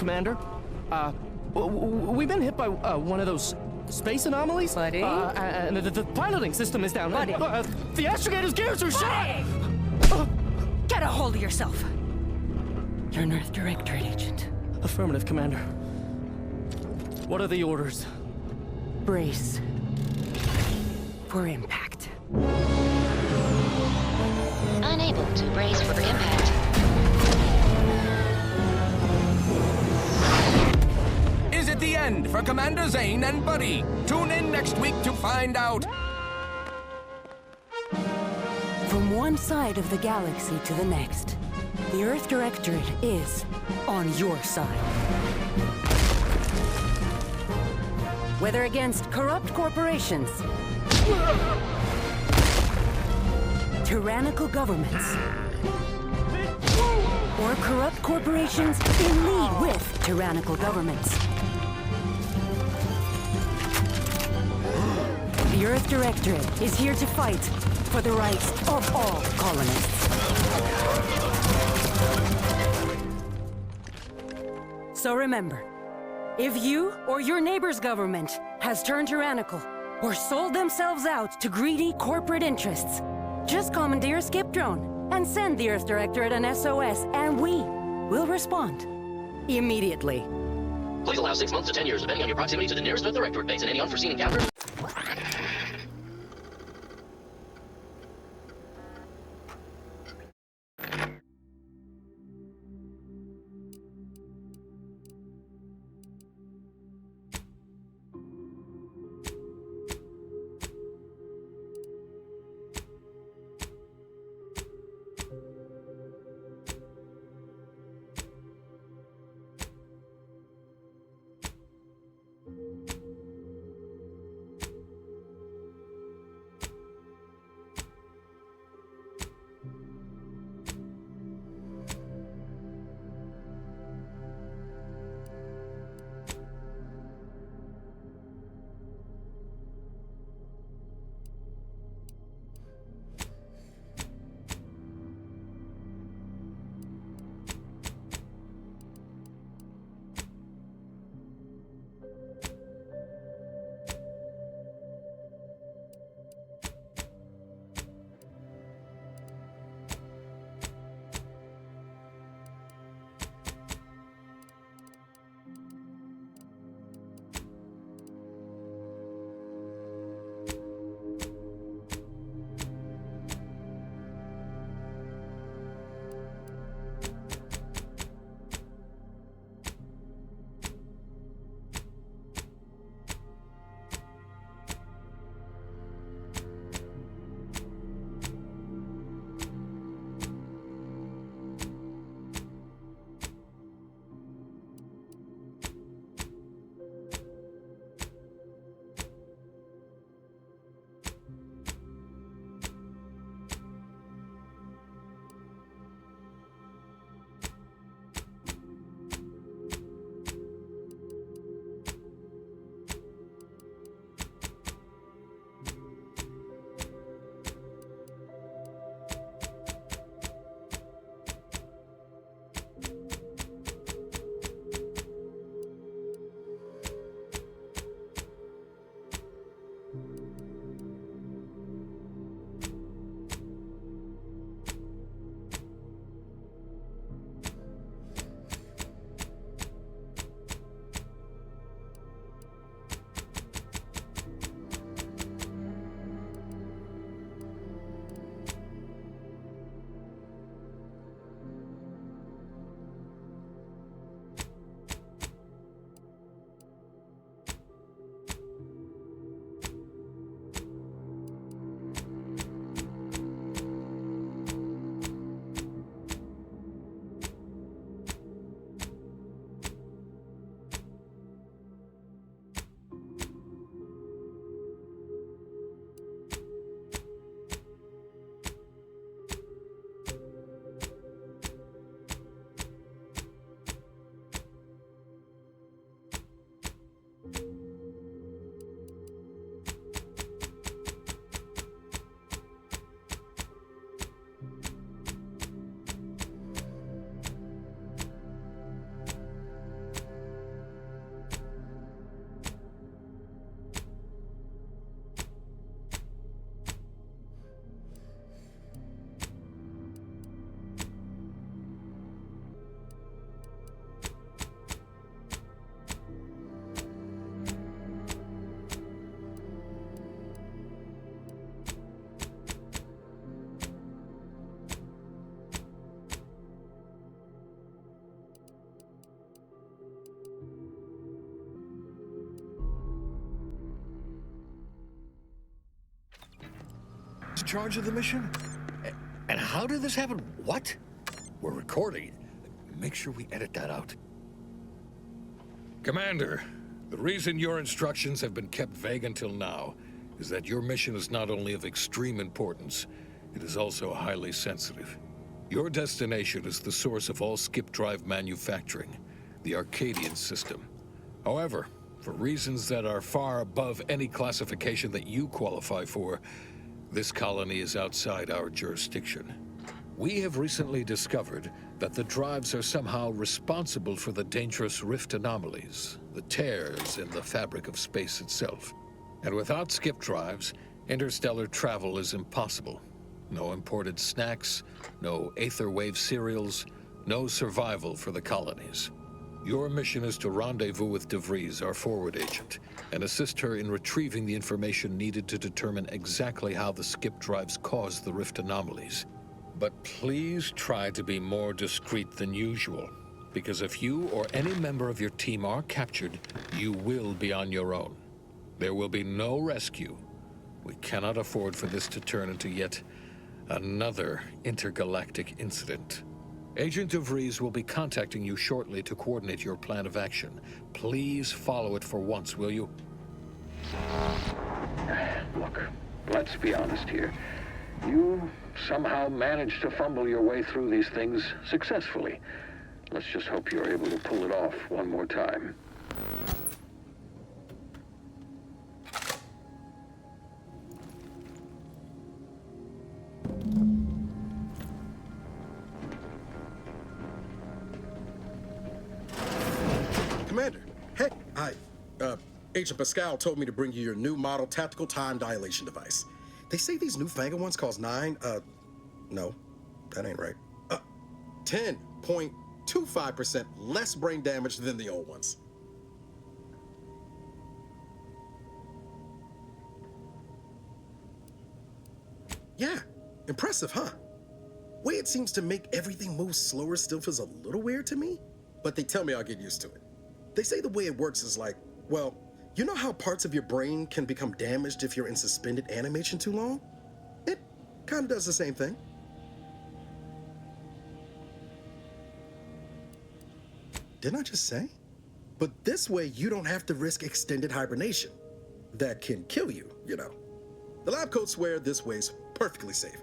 Commander. We've been hit by one of those space anomalies. Buddy? And the piloting system is down. Buddy? The astrogator's gears are shot! Get a hold of yourself! You're an Earth Directorate agent. Affirmative, Commander. What are the orders? Brace for impact. Unable to brace for impact. Is it the end for Commander Zane and Buddy? Tune in next week to find out. From one side of the galaxy to the next, the Earth Directorate is on your side. Whether against corrupt corporations, tyrannical governments, or corrupt corporations in league with tyrannical governments. The Earth Directorate is here to fight for the rights of all colonists. So remember, if you or your neighbor's government has turned tyrannical or sold themselves out to greedy corporate interests, just commandeer a skip drone and send the Earth Directorate an SOS, and we will respond immediately. Please allow 6 months to 10 years, depending on your proximity to the nearest Earth Directorate base and any unforeseen encounters. charge of the mission? And how did this happen? What? We're recording. Make sure we edit that out. Commander, the reason your instructions have been kept vague until now is that your mission is not only of extreme importance, it is also highly sensitive. Your destination is the source of all skip drive manufacturing, the Arcadian system. However, for reasons that are far above any classification that you qualify for, this colony is outside our jurisdiction. We have recently discovered that the drives are somehow responsible for the dangerous rift anomalies, the tears in the fabric of space itself. And without skip drives, interstellar travel is impossible. No imported snacks, no aether wave cereals, no survival for the colonies. Your mission is to rendezvous with DeVries, our forward agent, and assist her in retrieving the information needed to determine exactly how the skip drives cause the rift anomalies. But please try to be more discreet than usual, because if you or any member of your team are captured, you will be on your own. There will be no rescue. We cannot afford for this to turn into yet another intergalactic incident. Agent DeVries will be contacting you shortly to coordinate your plan of action. Please follow it for once, will you? Look, let's be honest here. You somehow managed to fumble your way through these things successfully. Let's just hope you're able to pull it off one more time. Commander, hey, Agent Pascal told me to bring you your new model tactical time dilation device. They say these newfangled ones cause no, that ain't right. 10.25% less brain damage than the old ones. Yeah, impressive, huh? Way it seems to make everything move slower still feels a little weird to me, but they tell me I'll get used to it. They say the way it works is like, well, you know how parts of your brain can become damaged if you're in suspended animation too long? It kind of does the same thing. Didn't I just say? But this way you don't have to risk extended hibernation. That can kill you, you know. The lab coats swear this way's perfectly safe.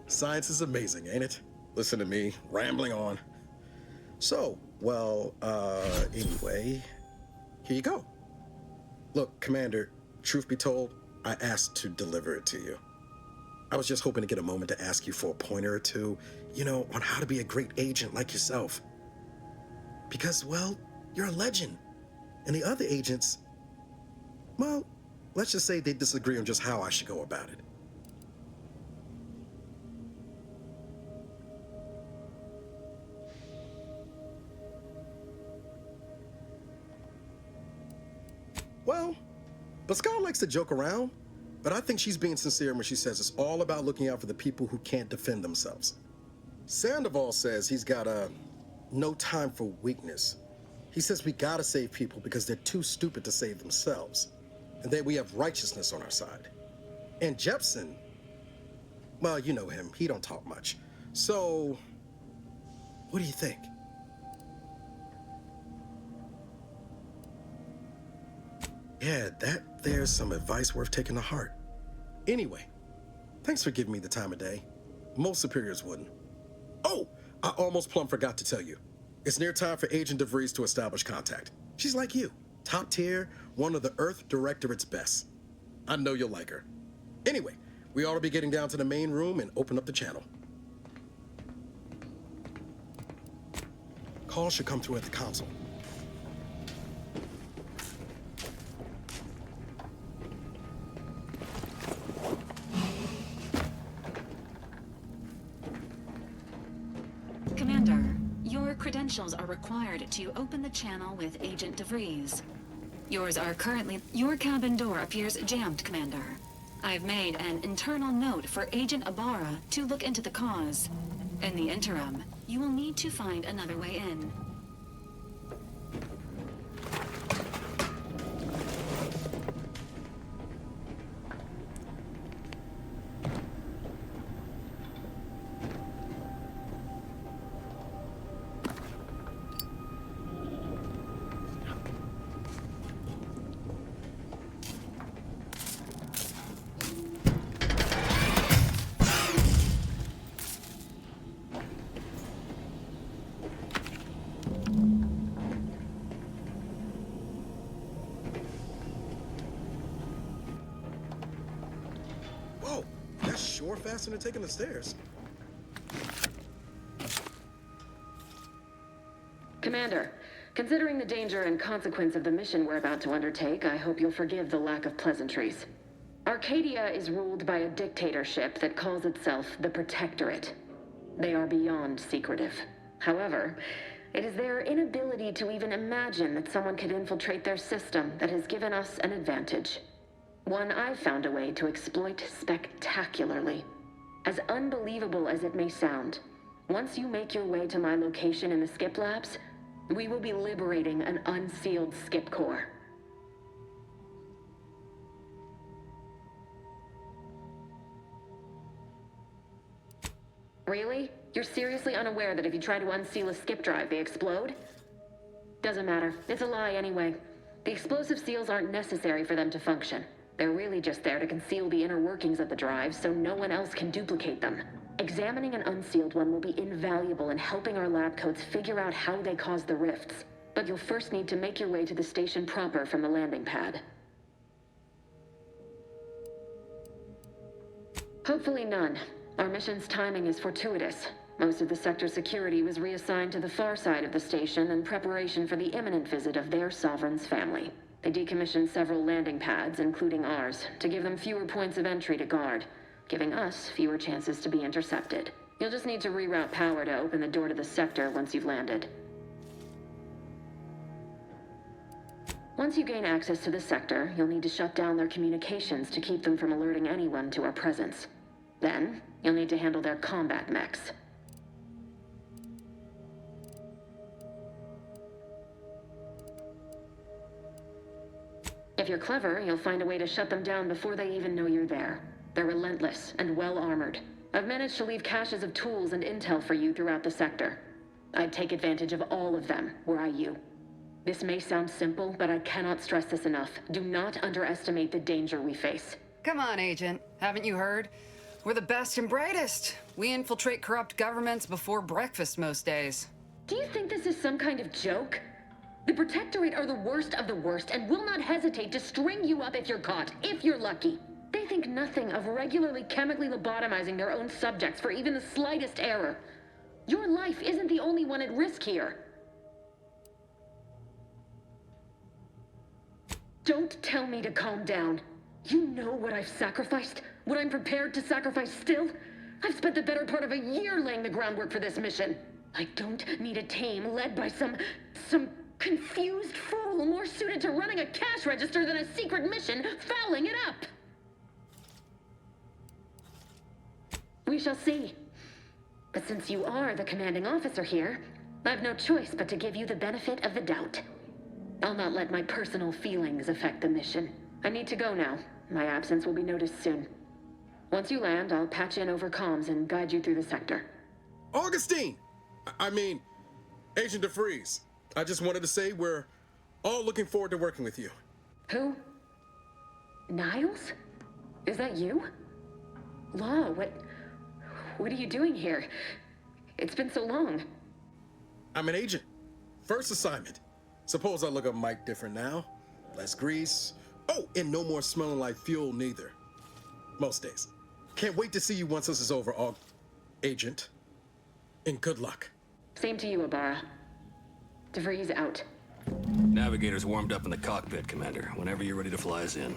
Science is amazing, ain't it? Listen to me, rambling on. So, well, anyway, here you go. Look, Commander, truth be told, I asked to deliver it to you. I was just hoping to get a moment to ask you for a pointer or two, you know, on how to be a great agent like yourself. Because, well, you're a legend. And the other agents, well, let's just say they disagree on just how I should go about it. Well, Pascal likes to joke around, but I think she's being sincere when she says it's all about looking out for the people who can't defend themselves. Sandoval says he's got no time for weakness. He says we gotta save people because they're too stupid to save themselves, and that we have righteousness on our side. And Jepson, well, you know him, he don't talk much. So, what do you think? Yeah, there's some advice worth taking to heart. Anyway, thanks for giving me the time of day. Most superiors wouldn't. Oh, I almost plumb forgot to tell you. It's near time for Agent DeVries to establish contact. She's like you, top tier, one of the Earth Directorate's best. I know you'll like her. Anyway, we ought to be getting down to the main room and open up the channel. Call should come through at the console. Commander, your credentials are required to open the channel with Agent DeVries. Yours are currently... Your cabin door appears jammed, Commander. I've made an internal note for Agent Ibarra to look into the cause. In the interim, you will need to find another way in. shore faster than taking the stairs. Commander, considering the danger and consequence of the mission we're about to undertake, I hope you'll forgive the lack of pleasantries. Arcadia is ruled by a dictatorship that calls itself the Protectorate. They are beyond secretive. However, it is their inability to even imagine that someone could infiltrate their system that has given us an advantage. One I've found a way to exploit spectacularly. As unbelievable as it may sound, once you make your way to my location in the Skip Labs, we will be liberating an unsealed Skip Core. Really? You're seriously unaware that if you try to unseal a skip drive, they explode? Doesn't matter. It's a lie anyway. The explosive seals aren't necessary for them to function. They're really just there to conceal the inner workings of the drive so no one else can duplicate them. Examining an unsealed one will be invaluable in helping our lab coats figure out how they cause the rifts. But you'll first need to make your way to the station proper from the landing pad. Hopefully none. Our mission's timing is fortuitous. Most of the sector's security was reassigned to the far side of the station in preparation for the imminent visit of their sovereign's family. They decommissioned several landing pads, including ours, to give them fewer points of entry to guard, giving us fewer chances to be intercepted. You'll just need to reroute power to open the door to the sector once you've landed. Once you gain access to the sector, you'll need to shut down their communications to keep them from alerting anyone to our presence. Then, you'll need to handle their combat mechs. If you're clever, you'll find a way to shut them down before they even know you're there. They're relentless and well-armored. I've managed to leave caches of tools and intel for you throughout the sector. I'd take advantage of all of them, were I you. This may sound simple, but I cannot stress this enough. Do not underestimate the danger we face. Come on, Agent. Haven't you heard? We're the best and brightest. We infiltrate corrupt governments before breakfast most days. Do you think this is some kind of joke? The Protectorate are the worst of the worst and will not hesitate to string you up if you're caught, if you're lucky. They think nothing of regularly chemically lobotomizing their own subjects for even the slightest error. Your life isn't the only one at risk here. Don't tell me to calm down. You know what I've sacrificed? What I'm prepared to sacrifice still? I've spent the better part of a year laying the groundwork for this mission. I don't need a team led by some confused fool more suited to running a cash register than a secret mission fouling it up. We shall see. But since you are the commanding officer here, I've no choice but to give you the benefit of the doubt. I'll not let my personal feelings affect the mission. I need to go now. My absence will be noticed soon. Once you land, I'll patch in over comms and guide you through the sector. Augustine! I mean, Agent DeFreeze. I just wanted to say we're all looking forward to working with you. Who? Niles? Is that you? Law, what are you doing here? It's been so long. I'm an agent. First assignment. Suppose I look a mite different now. Less grease. Oh, and no more smelling like fuel neither. Most days. Can't wait to see you once this is over, Agent. And good luck. Same to you, Ibarra. DeVries out. Navigator's warmed up in the cockpit, Commander. Whenever you're ready to fly us in.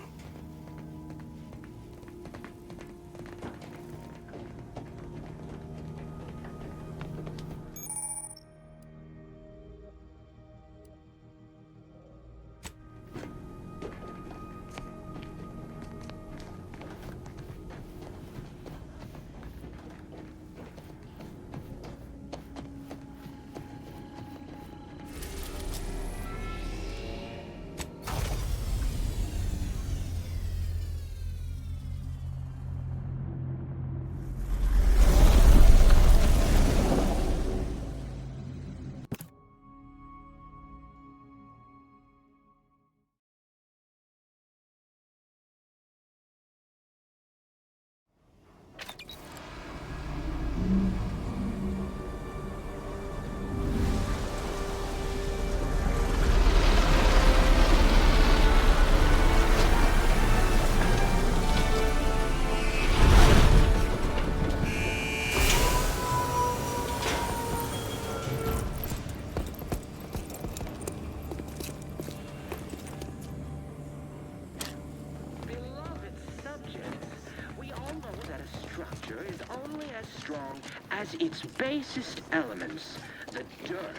structure is only as strong as its basest elements, the dirt.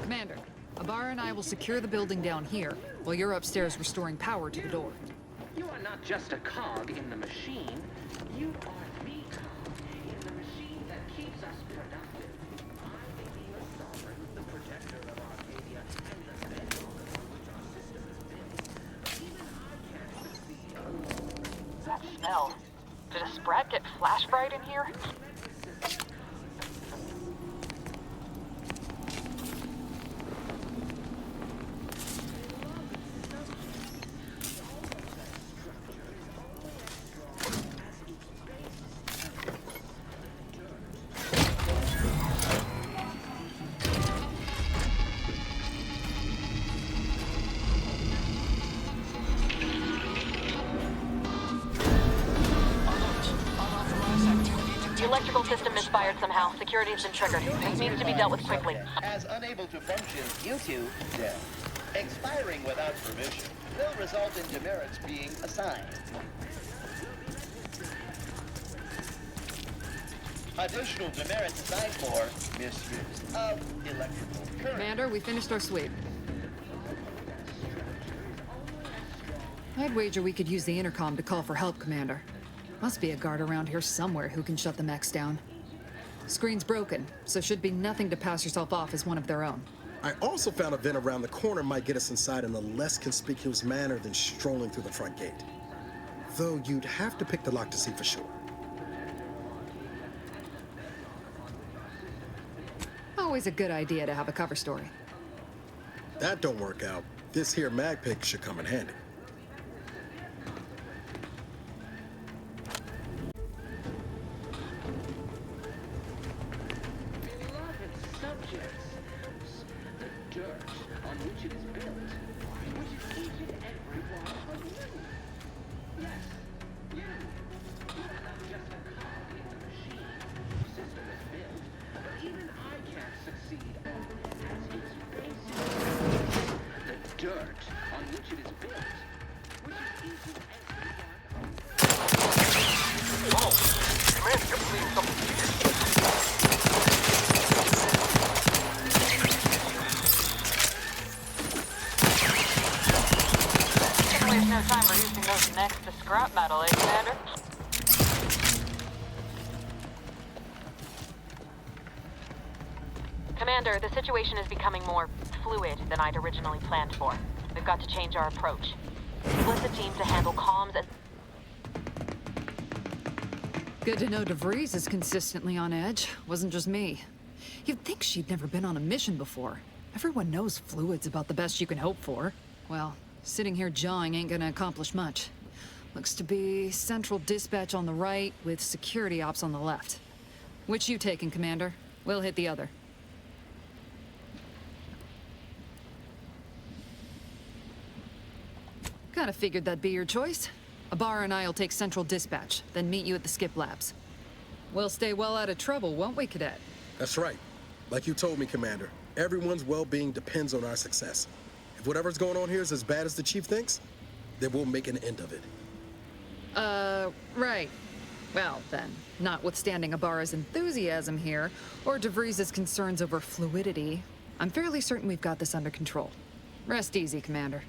Commander, Abara and I will secure the building down here, while you're upstairs restoring power to the door. You are not just a cog in the machine. You are the cog in the machine that keeps us productive. I may be your sovereign, the protector of Arcadia, and the bedrock on which our system is built. Even I can't succeed. That smell. Did a Sprat get flash fried in here? The electrical system misfired somehow. Security's been triggered. This needs to be dealt with quickly. As unable to function due to death. Expiring without permission will result in demerits being assigned. Additional demerits assigned for misuse of electrical current. Commander, we finished our sweep. I'd wager we could use the intercom to call for help, Commander. Must be a guard around here somewhere who can shut the mechs down. Screen's broken, so should be nothing to pass yourself off as one of their own. I also found a vent around the corner might get us inside in a less conspicuous manner than strolling through the front gate. Though you'd have to pick the lock to see for sure. Always a good idea to have a cover story. That don't work out. This here mag pick should come in handy. Commander, the situation is becoming more fluid than I'd originally planned for. We've got to change our approach. Split the team to handle comms and... Good to know DeVries is consistently on edge. Wasn't just me. You'd think she'd never been on a mission before. Everyone knows fluid's about the best you can hope for. Well, sitting here jawing ain't gonna accomplish much. Looks to be central dispatch on the right with security ops on the left. Which you taking, Commander? We'll hit the other. Kinda figured that'd be your choice. Abara and I'll take central dispatch, then meet you at the skip labs. We'll stay well out of trouble, won't we, Cadet? That's right. Like you told me, Commander, everyone's well-being depends on our success. If whatever's going on here is as bad as the Chief thinks, then we'll make an end of it. Right. Well, then, notwithstanding Abara's enthusiasm here, or DeVries' concerns over fluidity, I'm fairly certain we've got this under control. Rest easy, Commander.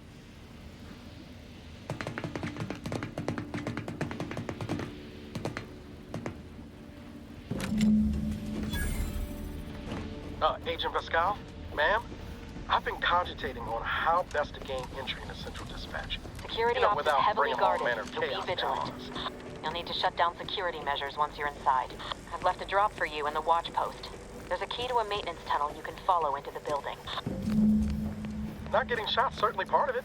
Agent Pascal, ma'am, I've been cogitating on how best to gain entry into Central Dispatch. Security ops is heavily guarded, so be vigilant. You'll need to shut down security measures once you're inside. I've left a drop for you in the watch post. There's a key to a maintenance tunnel you can follow into the building. Not getting shot, certainly part of it.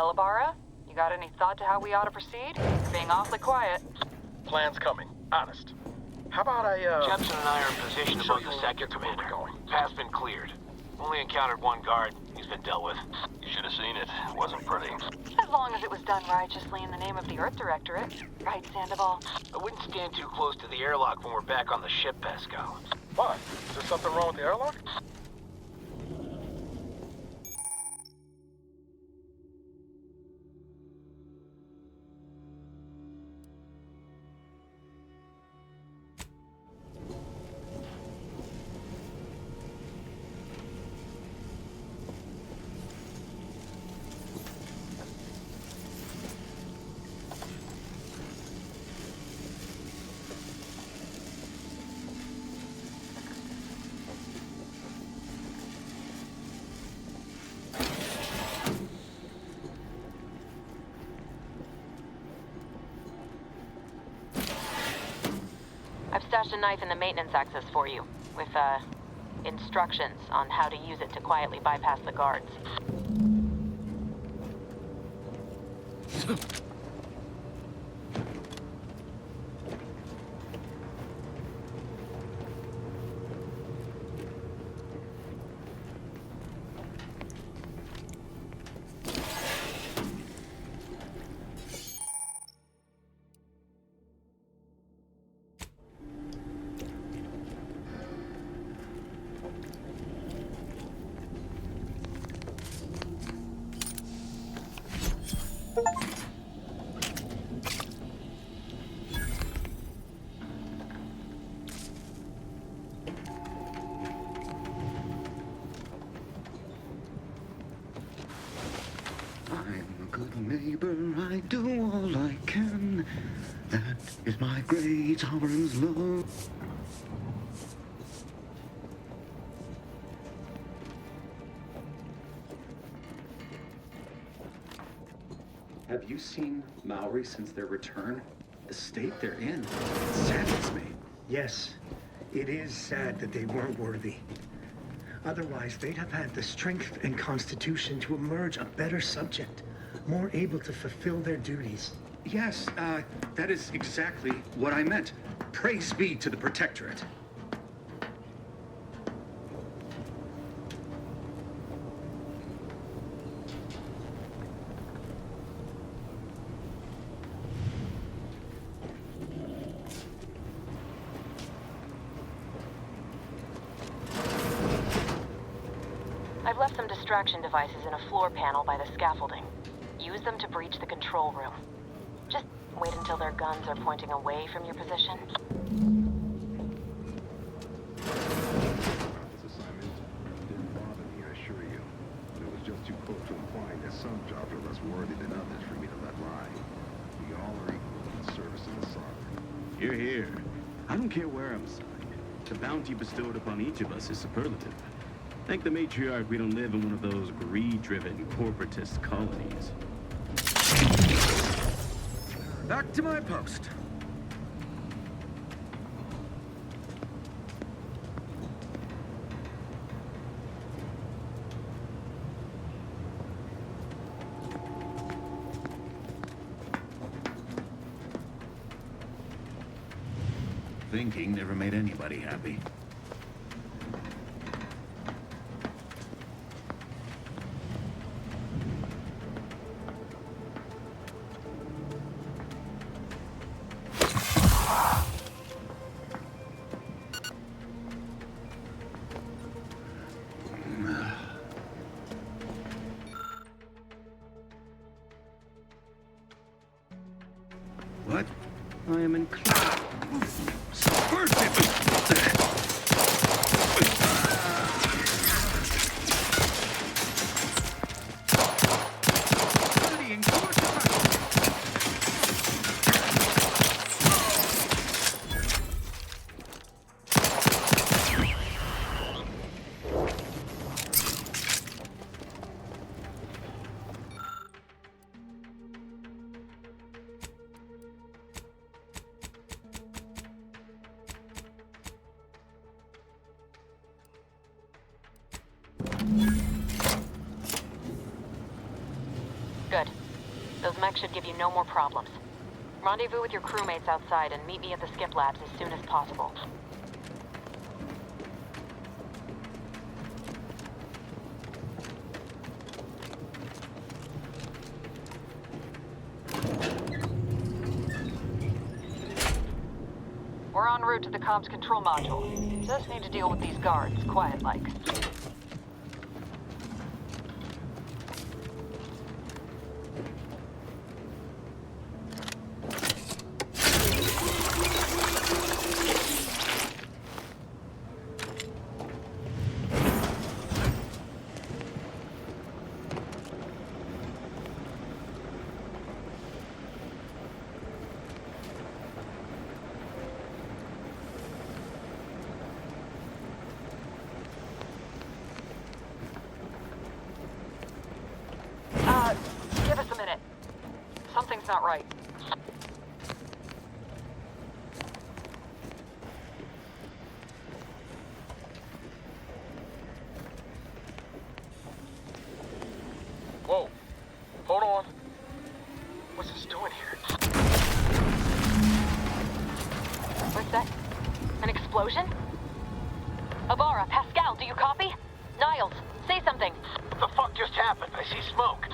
Ilabara, you got any thought to how we ought to proceed? You're being awfully quiet. Plan's coming. Honest. How about Jepson and I are in position above the sector, Commander. Path's been cleared. Only encountered one guard. He's been dealt with. You should have seen it. It wasn't pretty. As long as it was done righteously in the name of the Earth Directorate. Right, Sandoval? I wouldn't stand too close to the airlock when we're back on the ship, Pascal. What? Is there something wrong with the airlock? I've stashed a knife in the maintenance access for you, with, instructions on how to use it to quietly bypass the guards. Neighbor, I do all I can. That is my great sovereign's love. Have you seen Maori since their return? The state they're in saddens me. Yes, it is sad that they weren't worthy. Otherwise, they'd have had the strength and constitution to emerge a better subject, more able to fulfill their duties. Yes, that is exactly what I meant. Praise be to the Protectorate. I've left some distraction devices in a floor panel by the scaffolding. Use them to breach the control room. Just wait until their guns are pointing away from your position. This assignment didn't bother me, I assure you. But it was just too close to implying that some jobs are less worthy than others for me to let lie. We all are equal in the service of the Sovereign. Hear, hear. I don't care where I'm assigned. The bounty bestowed upon each of us is superlative. Thank the matriarch we don't live in one of those greed-driven corporatist colonies. Back to my post. Thinking never made anybody happy. What? I am inclined. mech should give you no more problems. Rendezvous with your crewmates outside and meet me at the skip labs as soon as possible. We're en route to the comms control module. Just need to deal with these guards, quiet-like. Give us a minute. Something's not right. Whoa. Hold on. What's this doing here? What's that? An explosion? Abara, Pascal, do you copy? Niles, say something. What the fuck just happened? I see smoke.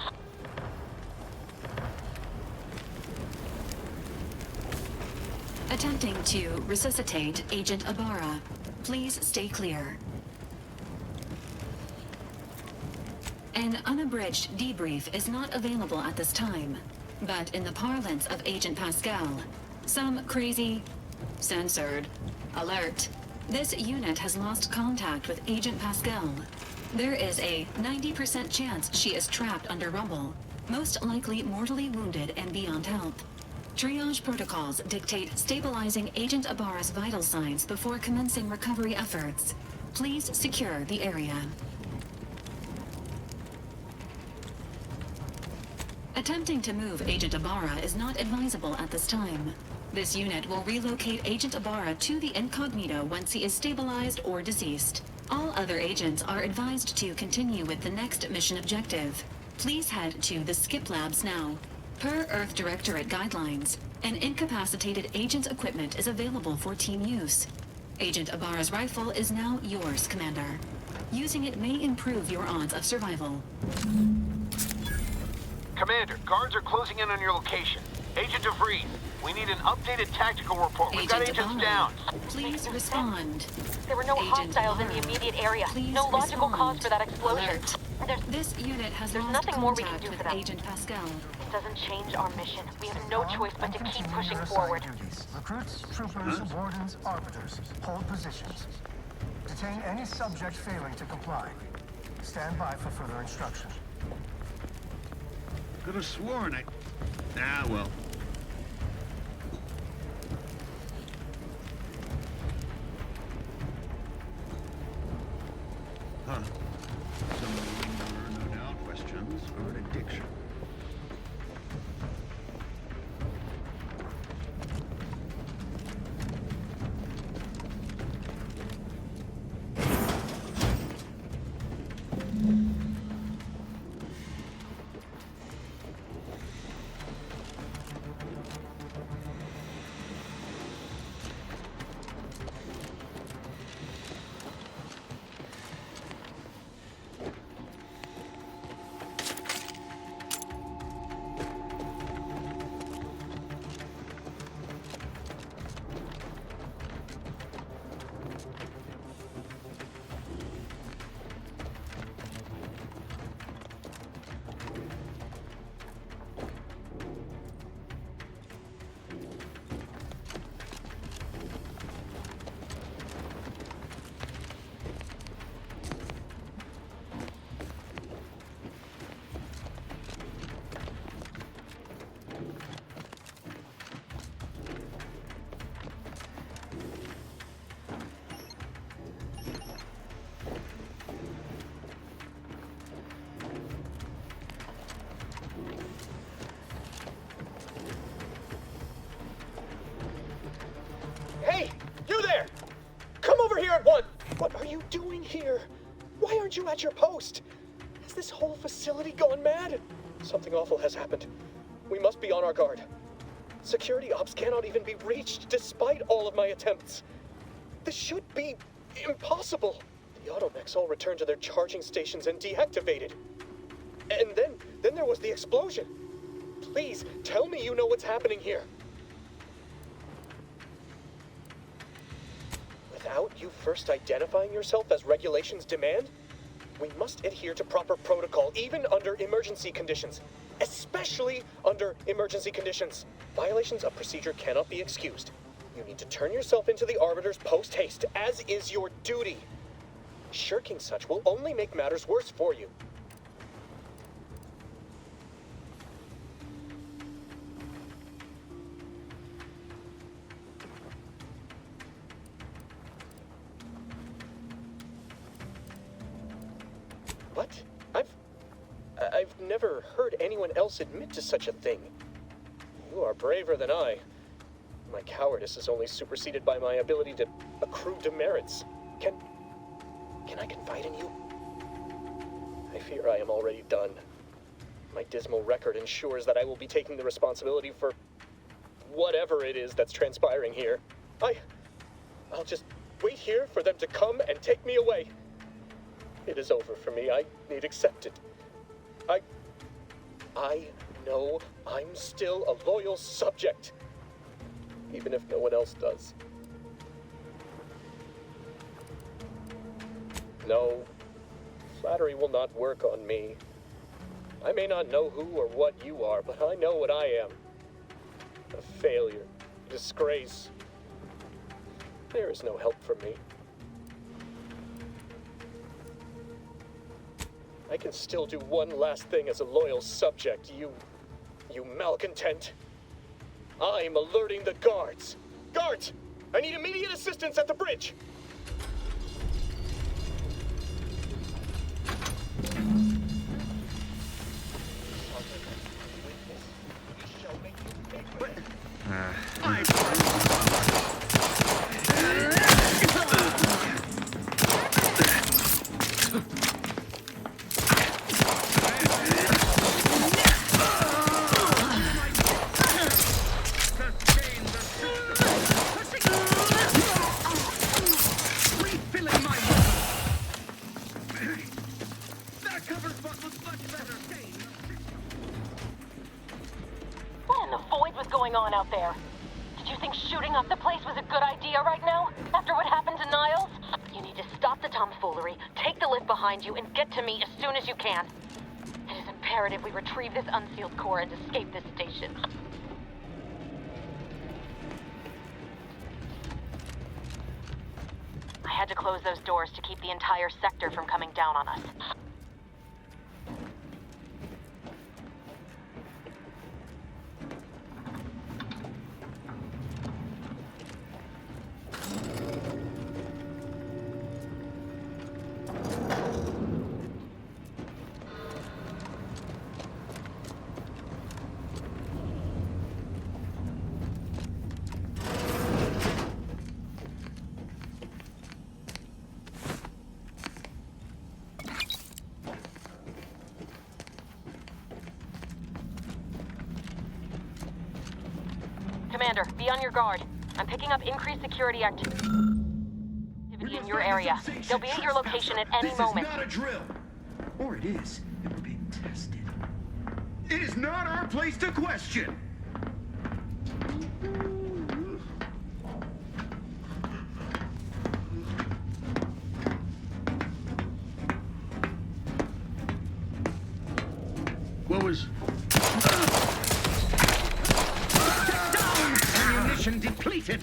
Attempting to resuscitate Agent Abara. Please stay clear. An unabridged debrief is not available at this time, but in the parlance of Agent Pascal, some crazy, censored, alert. This unit has lost contact with Agent Pascal. There is a 90% chance she is trapped under rubble, most likely mortally wounded and beyond help. Triage protocols dictate stabilizing Agent Abara's vital signs before commencing recovery efforts. Please secure the area. Attempting to move Agent Abara is not advisable at this time. This unit will relocate Agent Abara to the incognito once he is stabilized or deceased. All other agents are advised to continue with the next mission objective. Please head to the skip labs now. Per Earth Directorate guidelines, an incapacitated agent's equipment is available for team use. Agent Abara's rifle is now yours, Commander. Using it may improve your odds of survival. Commander, guards are closing in on your location. Agent DeVries, we need an updated tactical report. We've got agents down. Please respond. There were no Agent hostiles in the Abara, immediate area. please No logical respond. cause for that explosion. Alert. This unit has There's lost nothing more we can contact do with for them. Agent Pascal. It doesn't change our mission. We have no choice but to keep pushing forward. Recruits, troopers, wardens, arbiters, hold positions. Detain any subject failing to comply. Stand by for further instruction. Could have sworn I... Ah, well. Huh. Some linger, no doubt, questions or an addiction. Hey, you there! Come over here at once! What are you doing here? Why aren't you at your post? Has this whole facility gone mad? Something awful has happened. We must be on our guard. Security ops cannot even be reached despite all of my attempts. This should be impossible. The automechs all returned to their charging stations and deactivated. And then there was the explosion. Please, tell me you know what's happening here. Without you first identifying yourself as regulations demand, we must adhere to proper protocol, even under emergency conditions. Especially under emergency conditions. Violations of procedure cannot be excused. You need to turn yourself into the Arbiters post-haste, as is your duty. Shirking such will only make matters worse for you. What? I've never heard anyone else admit to such a thing. You are braver than I. My cowardice is only superseded by my ability to accrue demerits. Can I confide in you? I fear I am already done. My dismal record ensures that I will be taking the responsibility for whatever it is that's transpiring here. I'll just wait here for them to come and take me away. It is over for me. I need accept it. I know I'm still a loyal subject, even if no one else does. No, flattery will not work on me. I may not know who or what you are, but I know what I am. A failure, a disgrace. There is no help for me. I can still do one last thing as a loyal subject, you malcontent. I'm alerting the guards. Guards! I need immediate assistance at the bridge! What in the void was going on out there? Did you think shooting up the place was a good idea right now? After what happened to Niles? You need to stop the tomfoolery, take the lift behind you, and get to me as soon as you can. It is imperative we retrieve this unsealed core and escape this station. I had to close those doors to keep the entire sector from coming down on us. Commander, be on your guard. I'm picking up increased security activity in your area. They'll be at your location at any moment. This is not a drill. Or it is, if we're being tested. It is not our place to question. What was... Ammunition depleted.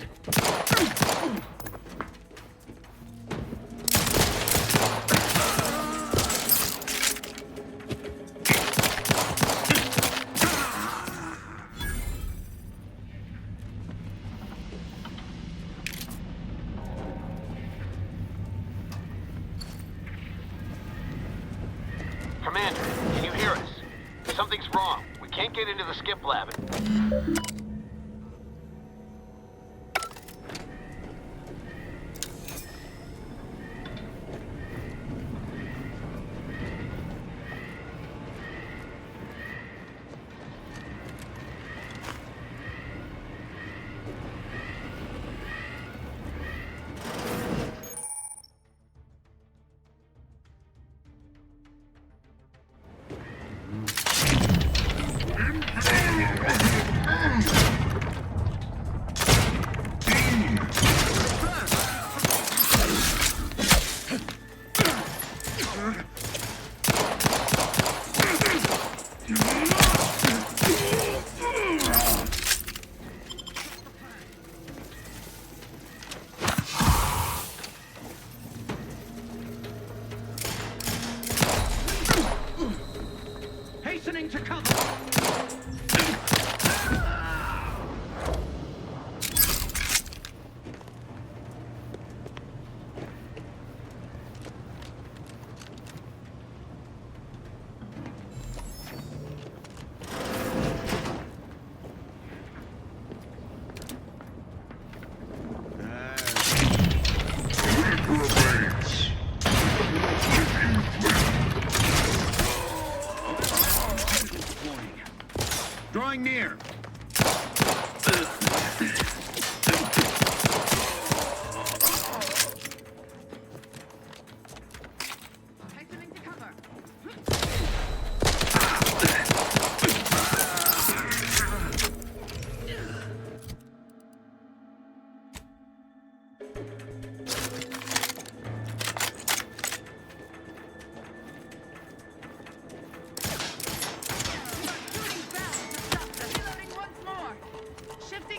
Commander, can you hear us? Something's wrong. We can't get into the skip lab.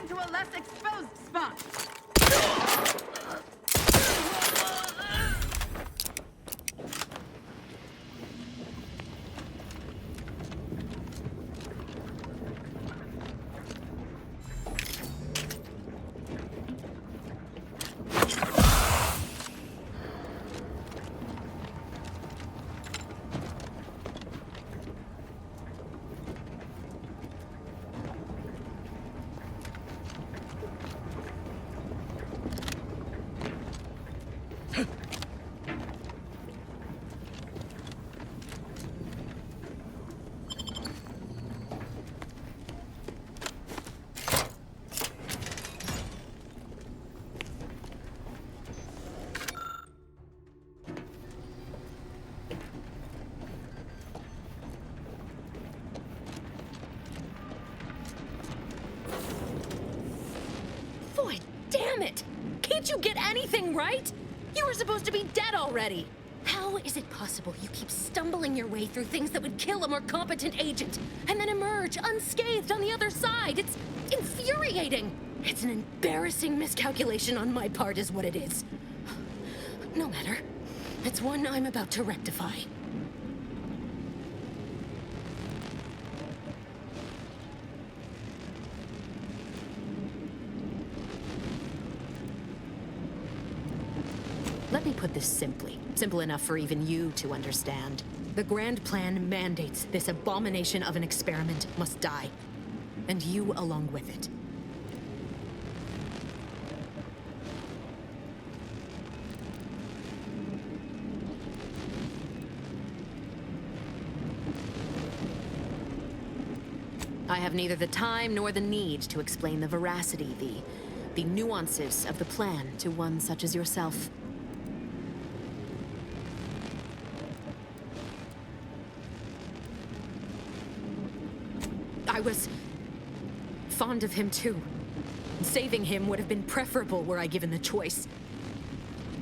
Moving to a less exposed spot. Damn it! Can't you get anything right? You were supposed to be dead already! How is it possible you keep stumbling your way through things that would kill a more competent agent, and then emerge unscathed on the other side? It's infuriating! It's an embarrassing miscalculation on my part is what it is. No matter. It's one I'm about to rectify. Let me put this simply. Simple enough for even you to understand. The grand plan mandates this abomination of an experiment must die. And you along with it. I have neither the time nor the need to explain the veracity, the nuances of the plan to one such as yourself. I was fond of him too. Saving him would have been preferable were I given the choice.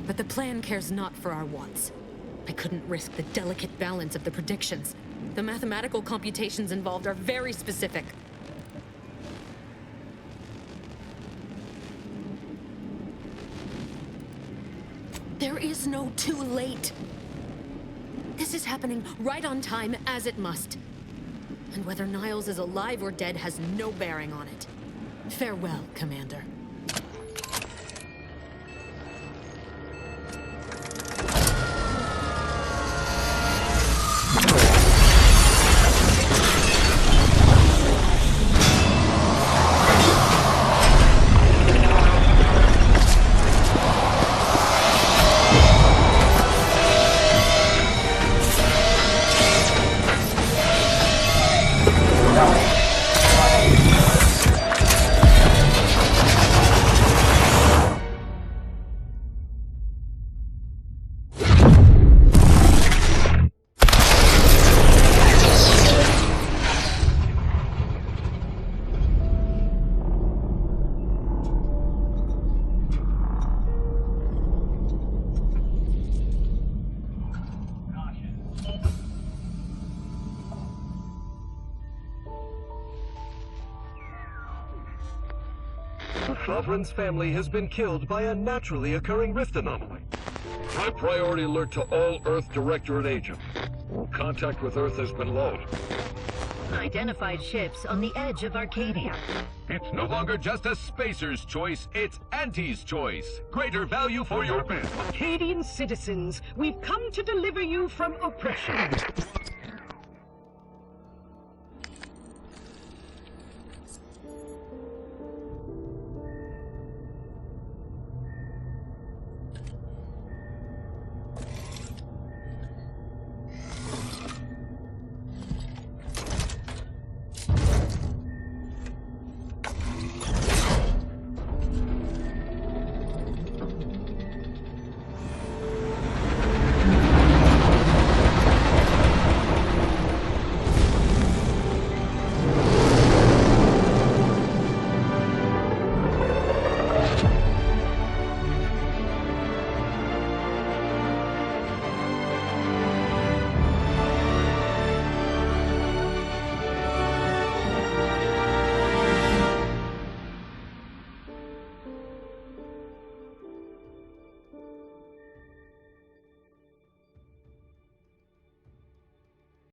But the plan cares not for our wants. I couldn't risk the delicate balance of the predictions. The mathematical computations involved are very specific. There is no too late. This is happening right on time, as it must. And whether Niles is alive or dead has no bearing on it. Farewell, Commander. The Sovereign's family has been killed by a naturally occurring rift anomaly. High priority alert to all Earth Directorate agents. Contact with Earth has been low. Identified ships on the edge of Arcadia. It's no longer just a spacer's choice, it's Auntie's choice. Greater value for your bid. Arcadian citizens, we've come to deliver you from oppression.